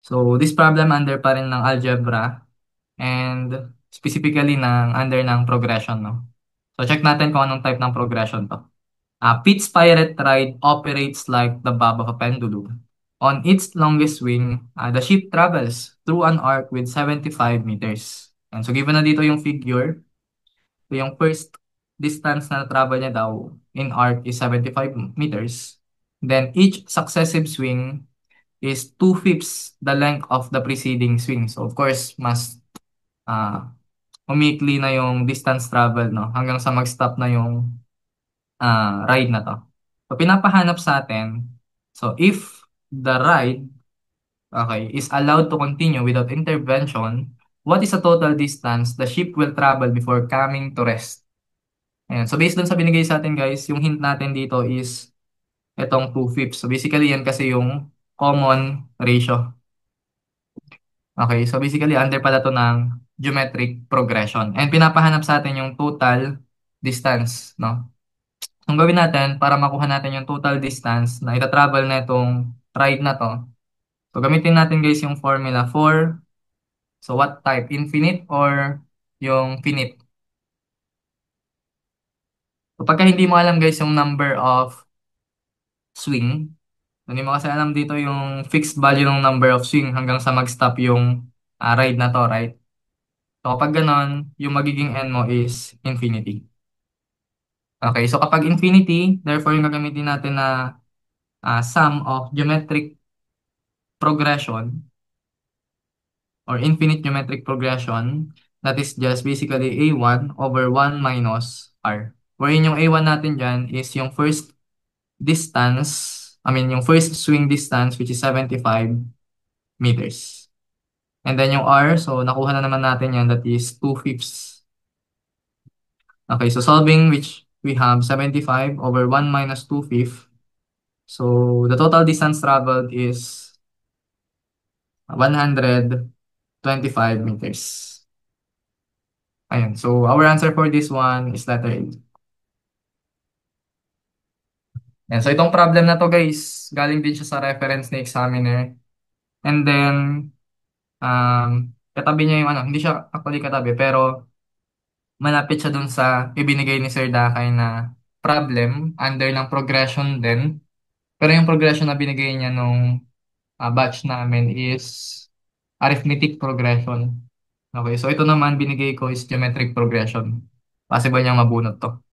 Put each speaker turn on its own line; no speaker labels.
So, this problem under pa rin ng algebra and specifically under ng progression, no? So, check natin kung anong type ng progression to. Pitt's Pirate Ride operates like the bob of a pendulum. On its longest swing, the ship travels through an arc with 75 meters. And so, given na dito yung figure, so yung first distance na travel niya daw in arc is 75 meters. Then, each successive swing is 2/5 the length of the preceding swing. So, of course, mas ah umikli na yung distance travel, no? Hanggang sa mag-stop na yung ride na to. So, pinapahanap sa atin, so if the ride, okay, is allowed to continue without intervention, what is the total distance the ship will travel before coming to rest? Ayan. So, based dun sa binigay sa atin, guys, yung hint natin dito is itong 2/5. So, basically, yan kasi yung common ratio. Okay, so basically, under pala to ng geometric progression. And pinapahanap sa atin yung total distance, no? Ang gawin natin para makuha natin yung total distance na ita-travel na itong ride na to. So, gamitin natin guys yung formula for, so what type? Infinite or yung finite? So, pagka hindi mo alam guys yung number of swing, hindi mo kasi alam dito yung fixed value ng number of swing hanggang sa mag-stop yung ride na to, right? So, kapag ganon, yung magiging n mo is infinity. Okay, so kapag infinity, therefore yung gagamitin natin na sum of geometric progression or infinite geometric progression, that is just basically A1 over 1 minus R. Wherein yung A1 natin dyan is yung first distance, yung first swing distance which is 75 meters. And then yung R, so nakuha na naman natin yan, that is 2/5. Okay, so solving which we have 75 over 1 minus 2/5. So the total distance traveled is 125 meters. Ayun. So our answer for this one is letter A. Yan. So itong problem na to guys, galing din siya sa reference ni examiner. And then, katabi niya yung hindi siya actually katabi, pero malapit siya dun sa ibinigay ni Sir Dakay na problem under ng progression din. Pero yung progression na binigay niya nung batch namin is arithmetic progression. Okay, so ito naman binigay ko is geometric progression. Possible niyang mabunot to.